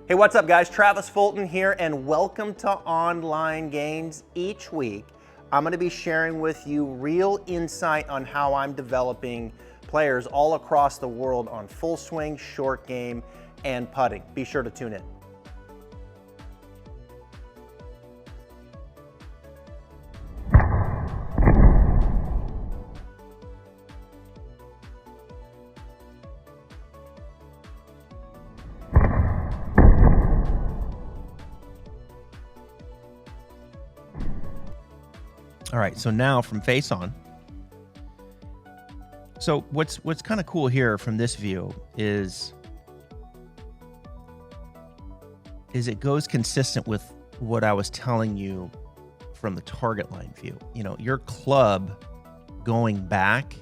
Hey, what's up guys? Travis Fulton here and welcome to Online Gainz. Each week, I'm gonna be sharing with you real insight on how I'm developing players all across the world on full swing, short game, and putting. Be sure to tune in. All right, so now from face on. So what's kind of cool here from this view is it goes consistent with what I was telling you from the target line view. You know, your club going back,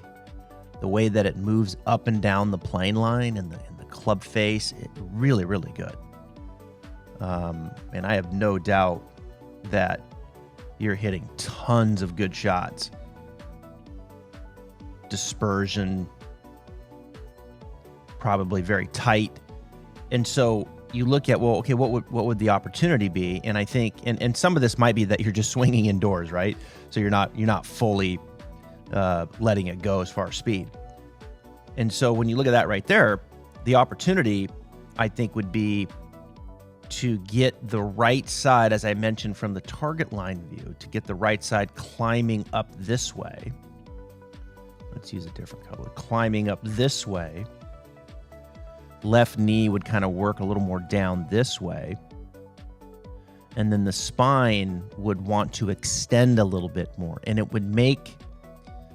the way that it moves up and down the plane line and the club face, it really, really good. And I have no doubt that you're hitting tons of good shots. Dispersion, probably very tight. And so you look at, well, okay, what would the opportunity be? And I think, and some of this might be that you're just swinging indoors, right? So you're not fully letting it go as far as speed. And so when you look at that right there, the opportunity, I think, would be to get the right side, as I mentioned from the target line view, to get the right side climbing up this way. Let's use a different color. Climbing up this way. Left knee would kind of work a little more down this way. And then the spine would want to extend a little bit more. And it would make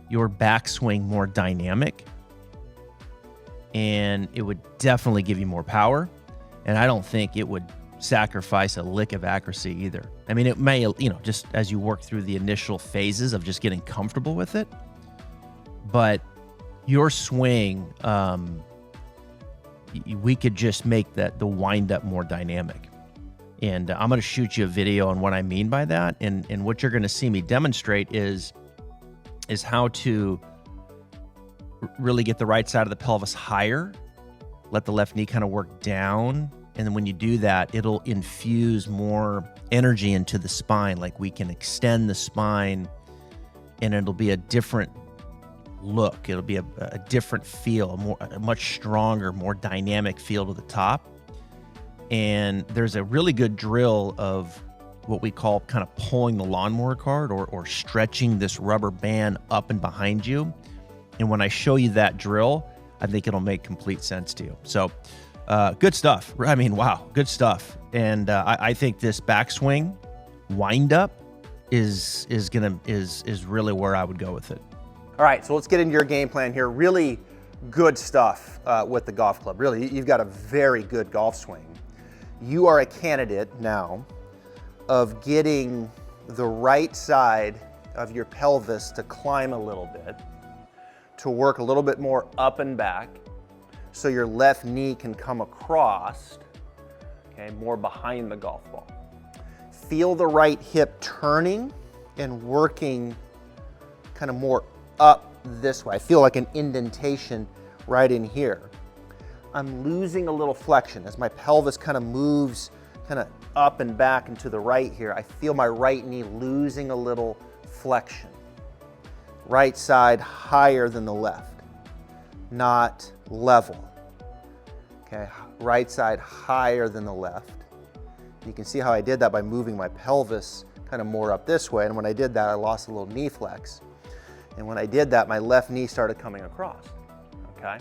your backswing more dynamic. And it would definitely give you more power. And I don't think it would sacrifice a lick of accuracy either. I mean, it may, just as you work through the initial phases of just getting comfortable with it, but your swing, we could just make the wind up more dynamic. And I'm going to shoot you a video on what I mean by that. And what you're going to see me demonstrate is how to really get the right side of the pelvis higher, let the left knee kind of work down. And then when you do that, it'll infuse more energy into the spine. Like we can extend the spine and it'll be a different look. It'll be a different feel, a much stronger, more dynamic feel to the top. And there's a really good drill of what we call kind of pulling the lawnmower card or stretching this rubber band up and behind you. And when I show you that drill, I think it'll make complete sense to you. So good stuff. I mean, wow, good stuff. And I think this backswing wind up is really where I would go with it. All right, so let's get into your game plan here. Really good stuff with the golf club. Really, you've got a very good golf swing. You are a candidate now of getting the right side of your pelvis to climb a little bit, to work a little bit more up and back, so your left knee can come across, okay, more behind the golf ball. Feel the right hip turning and working kind of more up this way. I feel like an indentation right in here. I'm losing a little flexion as my pelvis kind of moves kind of up and back and to the right here. I feel my right knee losing a little flexion. Right side higher than the left, not level. Okay, right side higher than the left. You can see how I did that by moving my pelvis kind of more up this way. And when I did that, I lost a little knee flex. And when I did that, my left knee started coming across, okay?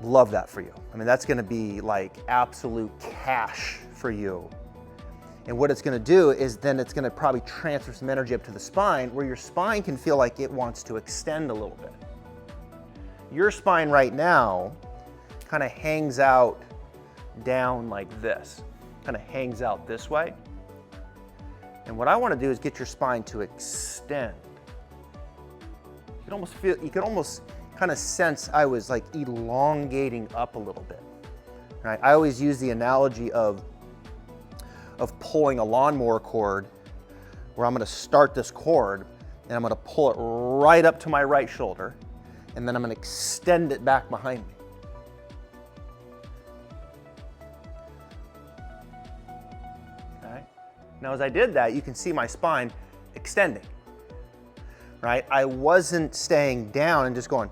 Love that for you. I mean, that's gonna be like absolute cash for you. And what it's gonna do is then it's gonna probably transfer some energy up to the spine where your spine can feel like it wants to extend a little bit. Your spine right now kind of hangs out down like this, kind of hangs out this way. And what I wanna do is get your spine to extend. You could almost kind of sense I was like elongating up a little bit, right? I always use the analogy of pulling a lawnmower cord where I'm gonna start this cord and I'm gonna pull it right up to my right shoulder and then I'm gonna extend it back behind me. Now, as I did that, you can see my spine extending, right? I wasn't staying down and just going,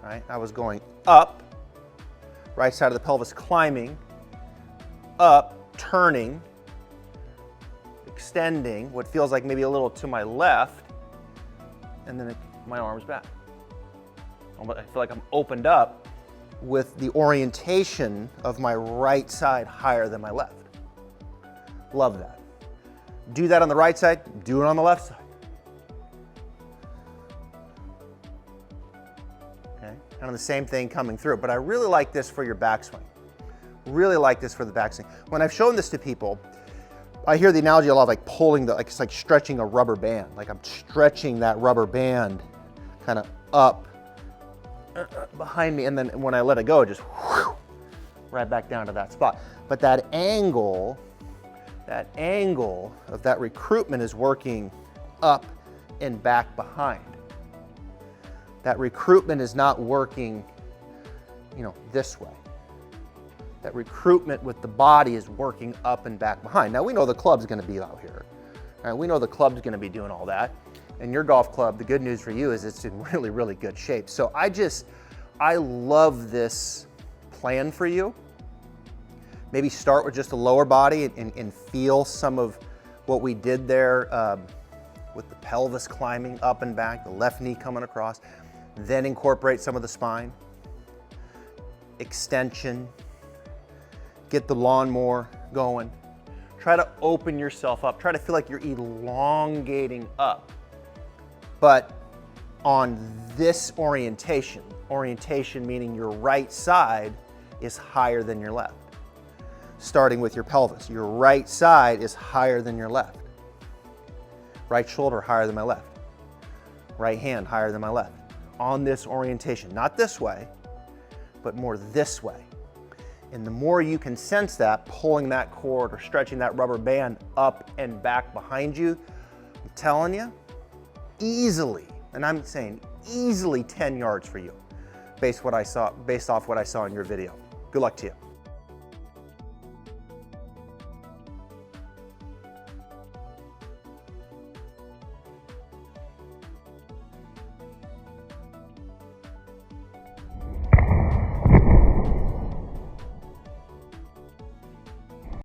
right? I was going up, right side of the pelvis climbing, up, turning, extending, what feels like maybe a little to my left, and then my arms back. I feel like I'm opened up with the orientation of my right side higher than my left. Love that. Do that on the right side, do it on the left side. Okay, kind of the same thing coming through, but I really like this for your backswing. Really like this for the backswing. When I've shown this to people, I hear the analogy a lot of like pulling like it's like stretching a rubber band. Like I'm stretching that rubber band kind of up behind me, and then when I let it go, it just whew, right back down to that spot. But that angle of that recruitment is working up and back behind. That recruitment is not working, you know, this way. That recruitment with the body is working up and back behind. Now we know the club's gonna be out here. Right? We know the club's gonna be doing all that. And your golf club, the good news for you is it's in really, really good shape. So I love this plan for you. Maybe start with just a lower body and feel some of what we did there with the pelvis climbing up and back, the left knee coming across, then incorporate some of the spine, extension, get the lawnmower going. Try to open yourself up. Try to feel like you're elongating up. But on this orientation meaning your right side is higher than your left. Starting with your pelvis, your right side is higher than your left. Right shoulder higher than my left. Right hand higher than my left. On this orientation, not this way, but more this way. And the more you can sense that, pulling that cord or stretching that rubber band up and back behind you, I'm telling you, easily, and I'm saying easily 10 yards for you, based off what I saw in your video. Good luck to you.